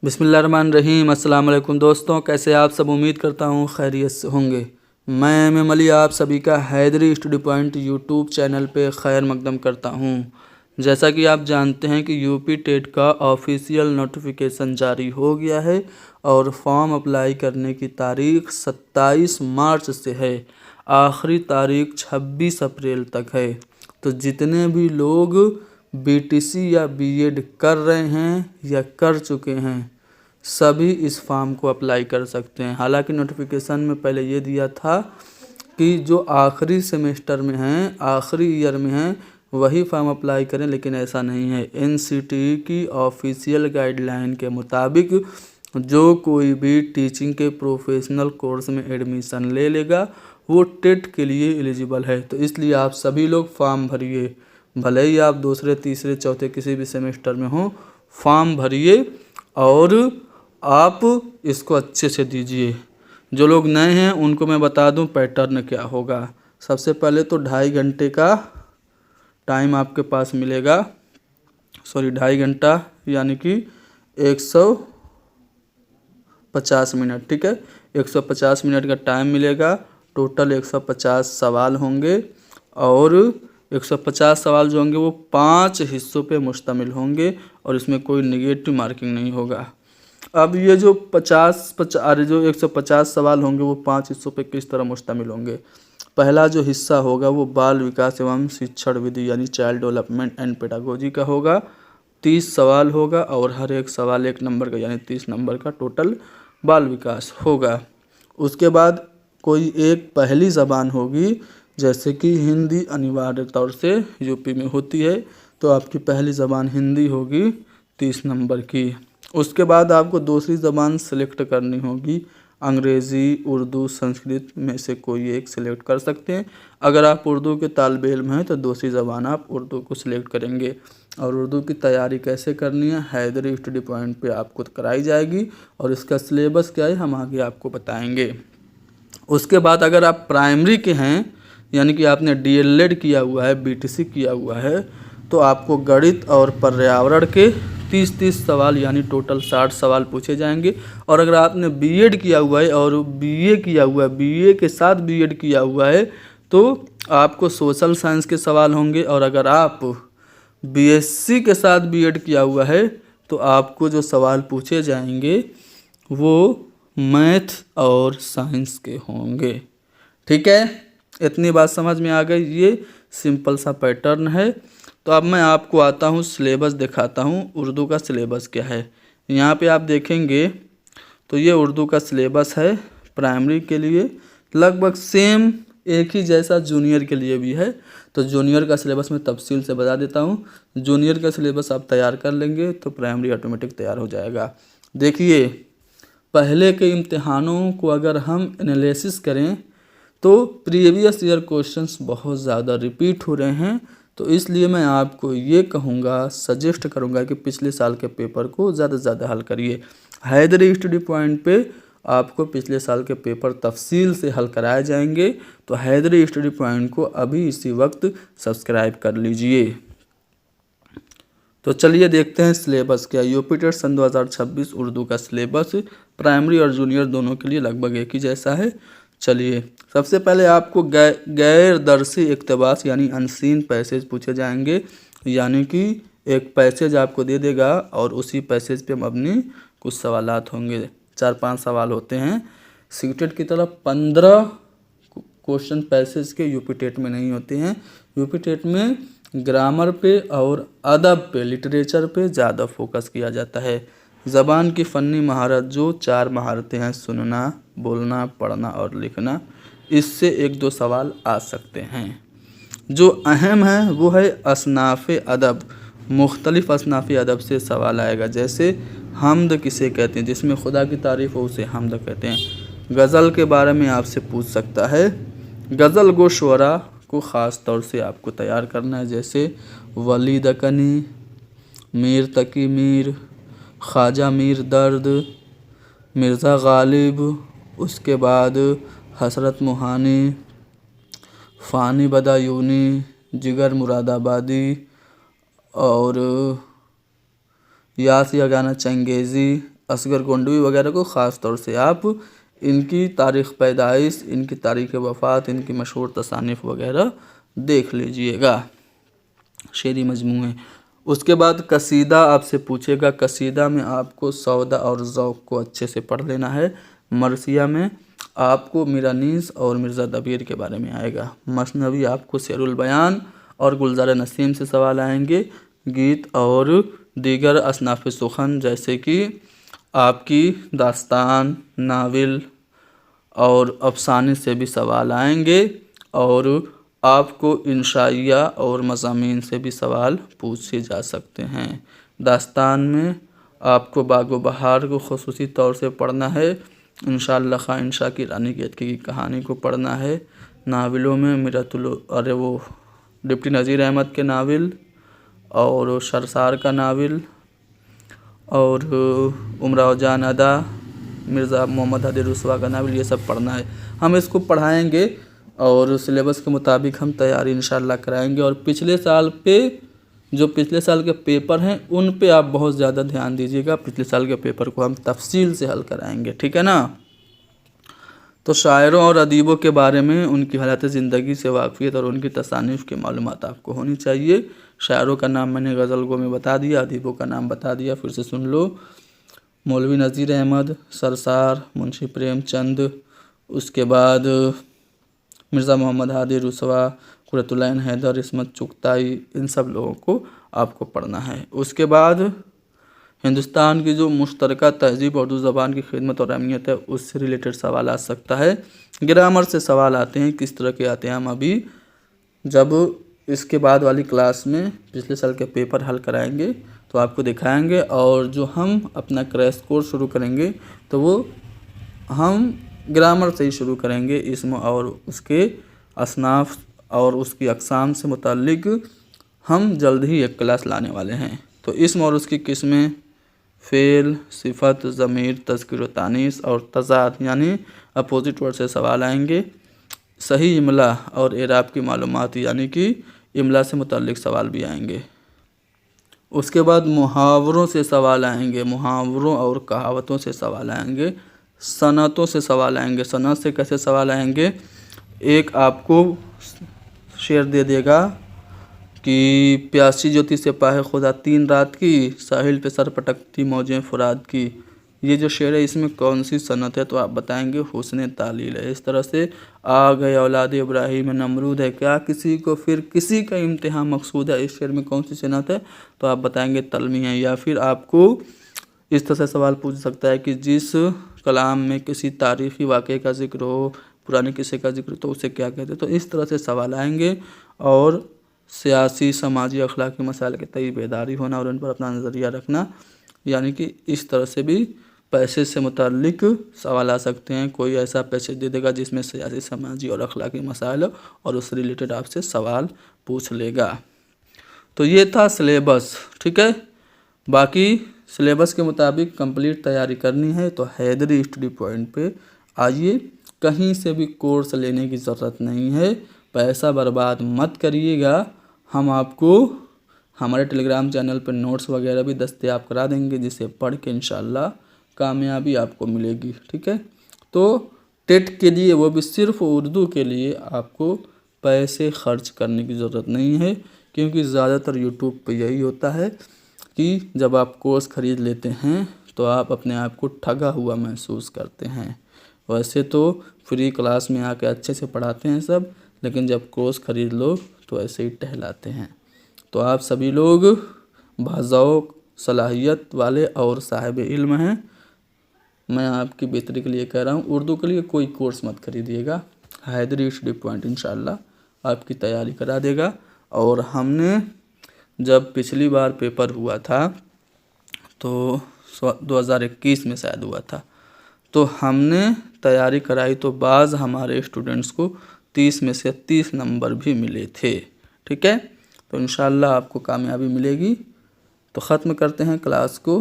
बिस्मिल्लाहिर्रहमानिर्रहीम। अस्सलाम वालेकुम दोस्तों, कैसे आप सब? उम्मीद करता हूँ खैरियत से होंगे। मैं एम अली आप सभी का Haidri study point YouTube channel पे खैर मकदम करता हूँ। जैसा कि आप जानते हैं कि यूपी टेट का ऑफिशियल नोटिफिकेशन जारी हो गया है और फॉर्म अप्लाई करने की तारीख 27 मार्च से है। आखिरी तारीख 26 अप्रैल तक है। तो जितने भी लोग बीटीसी या बीएड कर रहे हैं या कर चुके हैं सभी इस फॉर्म को अप्लाई कर सकते हैं। हालांकि नोटिफिकेशन में पहले ये दिया था कि जो आखिरी सेमेस्टर में हैं, आखिरी ईयर में हैं, वही फॉर्म अप्लाई करें, लेकिन ऐसा नहीं है। एनसीटीई की ऑफिशियल गाइडलाइन के मुताबिक जो कोई भी टीचिंग के प्रोफेशनल कोर्स में एडमिशन ले लेगा वो टेट के लिए एलिजिबल है। तो इसलिए आप सभी लोग फॉर्म भरिए, भले ही आप दूसरे तीसरे चौथे किसी भी सेमेस्टर में हो, फॉर्म भरिए और आप इसको अच्छे से दीजिए। जो लोग नए हैं उनको मैं बता दूं पैटर्न क्या होगा। सबसे पहले तो 2.5 घंटे का टाइम आपके पास मिलेगा, 2.5 घंटा यानी कि 150 मिनट, ठीक है। 150 मिनट का टाइम मिलेगा। टोटल 150 सवाल होंगे और 150 सवाल जो होंगे वो 5 हिस्सों पे मुश्तमिल होंगे और इसमें कोई नेगेटिव मार्किंग नहीं होगा। अब ये जो 150 सवाल होंगे वो 5 हिस्सों पे किस तरह मुश्तमिल होंगे। पहला जो हिस्सा होगा वो बाल विकास एवं शिक्षण विधि यानी चाइल्ड डेवलपमेंट एंड पेडागोजी का होगा। 30 सवाल होगा और हर एक सवाल 1 नंबर का यानी 30 नंबर का टोटल बाल विकास होगा। उसके बाद कोई एक पहली ज़बान होगी, जैसे कि हिंदी अनिवार्य तौर से यूपी में होती है, तो आपकी पहली ज़बान हिंदी होगी 30 नंबर की। उसके बाद आपको दूसरी ज़बान सेलेक्ट करनी होगी, अंग्रेज़ी, उर्दू, संस्कृत में से कोई एक सिलेक्ट कर सकते हैं। अगर आप उर्दू के तालिबे इल्म हैं तो दूसरी ज़बान आप उर्दू को सिलेक्ट करेंगे। और उर्दू की तैयारी कैसे करनी है हैदरी स्टडी पॉइंट पे आपको कराई जाएगी और इसका सिलेबस क्या है हम आगे आपको बताएंगे। उसके बाद अगर आप प्राइमरी के हैं यानी कि आपने डीएलएड किया हुआ है, बीटीसी किया हुआ है, तो आपको गणित और पर्यावरण के 30-30 सवाल यानी टोटल 60 सवाल पूछे जाएंगे। और अगर आपने बीएड किया हुआ है और बीए किया हुआ है, बीए के साथ बीएड किया हुआ है, तो आपको सोशल साइंस के सवाल होंगे। और अगर आप बीएससी के साथ बीएड किया हुआ है तो आपको जो सवाल पूछे जाएंगे वो मैथ और साइंस के होंगे, ठीक है। इतनी बात समझ में आ गई। ये सिंपल सा पैटर्न है। तो अब मैं आपको आता हूँ सिलेबस दिखाता हूँ उर्दू का सिलेबस क्या है। यहाँ पे आप देखेंगे तो ये उर्दू का सिलेबस है प्राइमरी के लिए, लगभग सेम एक ही जैसा जूनियर के लिए भी है। तो जूनियर का सिलेबस मैं तफसील से बता देता हूँ। जूनियर का सिलेबस आप तैयार कर लेंगे तो प्राइमरी ऑटोमेटिक तैयार हो जाएगा। देखिए, पहले के इम्तिहानों को अगर हम एनालिसिस करें तो प्रीवियस ईयर क्वेश्चंस बहुत ज़्यादा रिपीट हो रहे हैं। तो इसलिए मैं आपको ये कहूँगा, सजेस्ट करूँगा कि पिछले साल के पेपर को ज़्यादा से ज़्यादा हल करिए। हैदरी स्टडी पॉइंट पे आपको पिछले साल के पेपर तफसील से हल कराए जाएंगे। तो हैदरी स्टडी पॉइंट को अभी इसी वक्त सब्सक्राइब कर लीजिए। तो चलिए देखते हैं सिलेबस क्या। यूपी टेट सन 2026 उर्दू का सिलेबस प्राइमरी और जूनियर दोनों के लिए लगभग एक ही जैसा है। चलिए, सबसे पहले आपको गैर दरसी इक्तबास यानी अनसीन पैसेज पूछे जाएंगे। यानी कि एक पैसेज आपको दे देगा और उसी पैसेज पे मबनी कुछ सवालात होंगे। 4-5 सवाल होते हैं। सीटेट की तरफ 15 क्वेश्चन पैसेज के यूपी टेट में नहीं होते हैं। यूपी टेट में ग्रामर पे और अदब पे, लिटरेचर पे ज़्यादा फोकस किया जाता है। ज़बान की फ़न्नी महारत जो 4 महारतें हैं, सुनना, बोलना, पढ़ना और लिखना, इससे 1-2 सवाल आ सकते हैं। जो अहम है वो है असनाफ़ अदब। मुख्तलिफ़ असनाफ़ अदब से सवाल आएगा, जैसे हम्द किसे कहते हैं, जिसमें खुदा की तारीफ़ हो उसे हम्द कहते हैं। गज़ल के बारे में आपसे पूछ सकता है। गज़ल गो शुअरा को ख़ास तौर से आपको तैयार करना है, जैसे वली दकनी, मीर तकी मीर, ख्वाजा मीर दर्द, मिर्ज़ा गालिब, उसके बाद हसरत मुहानी, फ़ानी बदायूनी, जिगर मुरादाबादी और यास यगाना चंगेज़ी असगर गोंडवी वगैरह को ख़ास तौर से आप इनकी तारीख़ पैदाइश, इनकी तारीख़ वफ़ात, इनकी मशहूर तसानीफ़ वगैरह देख लीजिएगा शेरी मजमूए। उसके बाद कसीदा आपसे पूछेगा। कसीदा में आपको सौदा और ज़ौक़ को अच्छे से पढ़ लेना है। मरसिया में आपको मीरानीस और मिर्ज़ा दबीर के बारे में आएगा। मसनवी आपको शेरुल बयान और गुलजार नसीम से सवाल आएंगे। गीत और दीगर असनाफ़ सुखन जैसे कि आपकी दास्तान, नावल और अफसाने से भी सवाल आएंगे और आपको इंशाइया और मज़ामीन से भी सवाल पूछे जा सकते हैं। दास्तान में आपको बागो बहार को ख़ुसूसी तौर से पढ़ना है। इंशाअल्लाह खां इंशा की रानी की अतकी की कहानी को पढ़ना है। नावलों में डिप्टी नज़ीर अहमद के नावल और सरसार का नावल और उमराव जान अदा, मिर्ज़ा मोहम्मद हदी रुसवा का नावल, ये सब पढ़ना है। हम इसको पढ़ाएंगे और सिलेबस के मुताबिक हम तैयारी इंशाअल्लाह कराएंगे। और पिछले साल के पेपर हैं उन पे आप बहुत ज़्यादा ध्यान दीजिएगा। पिछले साल के पेपर को हम तफसील से हल कराएंगे, ठीक है ना। तो शायरों और अदीबों के बारे में, उनकी हालत ज़िंदगी से वाक़फ़ियत और उनकी तसानीफ़ की मालूमात आपको होनी चाहिए। शायरों का नाम मैंने गज़ल गो में बता दिया, अदीबों का नाम बता दिया, फिर से सुन लो। मौलवी नज़ीर अहमद, सरसार, मुंशी प्रेमचंद, उसके बाद मिर्ज़ा मोहम्मद हादी रुसवा, कुरतुलैन हैदर, इस्मत चुगताई, इन सब लोगों को आपको पढ़ना है। उसके बाद हिंदुस्तान की जो मुश्तरका तहज़ीब उर्दू ज़बान की खिदमत और अहमियत है उससे रिलेटेड सवाल आ सकता है। ग्रामर से सवाल आते हैं, किस तरह के आते हैं हम अभी जब इसके बाद वाली क्लास में पिछले साल के पेपर हल कराएंगे तो आपको दिखाएंगे। और जो हम अपना क्रैश कोर्स शुरू करेंगे तो वो हम ग्रामर से ही शुरू करेंगे। इसम और उसके असनाफ और उसकी अक़साम से मुताल्लिक़ हम जल्द ही एक क्लास लाने वाले हैं। तो इसम और उसकी किस्में, फ़ेल, सिफ़त, ज़मीर, तज़किर व तानीस और तज़ाद यानी अपोजिट वर्ड से सवाल आएंगे। सही इमला और एराब की मालूमात यानी कि इमला से मुताल्लिक़ सवाल भी आएंगे। उसके बाद मुहावरों से सवाल आएंगे, मुहावरों और कहावतों से सवाल आएंगे। सनतों से सवाल आएंगे। सनत से कैसे सवाल आएंगे, एक आपको शेर दे देगा कि प्यासी ज्योति से पाहे खुदा 3 रात की, साहिल पे सर पटकती मौजें फुराद की। ये जो शेर है इसमें कौन सी सनत है तो आप बताएंगे हुस्न तालील है। इस तरह से आ गए औलाद इब्राहीम नमरूद है, क्या किसी को फिर किसी का इम्तिहान मकसूद है, इस शेर में कौन सी सनत है तो आप बताएंगे तलमी है। या फिर आपको इस तरह से सवाल पूछ सकता है कि जिस कलाम में किसी तारीख़ी वाक़े का ज़िक्र हो, पुराने किस्से का ज़िक्र तो उसे क्या कहते हैं। तो इस तरह से सवाल आएंगे। और सियासी, समाजी, अखलाकी मसाइल के तय बेदारी होना और उन पर अपना नज़रिया रखना, यानी कि इस तरह से भी पैसे से मुताल्लिक़ सवाल आ सकते हैं। कोई ऐसा पैसे दे देगा जिसमें सियासी, समाजी और अखलाकी मसाइल और उससे रिलेटेड आपसे सवाल पूछ लेगा। तो ये था सिलेबस, ठीक है। बाकी सिलेबस के मुताबिक कंप्लीट तैयारी करनी है तो हैदरी स्टडी पॉइंट पे आइए। कहीं से भी कोर्स लेने की ज़रूरत नहीं है, पैसा बर्बाद मत करिएगा। हम आपको हमारे टेलीग्राम चैनल पर नोट्स वगैरह भी दस्तयाब करा देंगे जिसे पढ़ के इंशाअल्लाह कामयाबी आपको मिलेगी, ठीक है। तो टेट के लिए, वो भी सिर्फ उर्दू के लिए, आपको पैसे खर्च करने की ज़रूरत नहीं है, क्योंकि ज़्यादातर यूट्यूब पे यही होता है कि जब आप कोर्स ख़रीद लेते हैं तो आप अपने आप को ठगा हुआ महसूस करते हैं। वैसे तो फ्री क्लास में आके अच्छे से पढ़ाते हैं सब, लेकिन जब कोर्स ख़रीद लो तो ऐसे ही टहलाते हैं। तो आप सभी लोग बाज़ौक़, सलाहियत वाले और साहिब इल्म हैं। मैं आपकी बेहतरी के लिए कह रहा हूँ, उर्दू के लिए कोई कोर्स मत खरीदिएगा। हैदरी स्टडी पॉइंट इंशाअल्लाह आपकी तैयारी करा देगा। और हमने जब पिछली बार पेपर हुआ था तो 2021 में शायद हुआ था, तो हमने तैयारी कराई तो बाज़ हमारे स्टूडेंट्स को 30 में से 30 नंबर भी मिले थे, ठीक है। तो इंशाअल्लाह आपको कामयाबी मिलेगी। तो ख़त्म करते हैं क्लास को।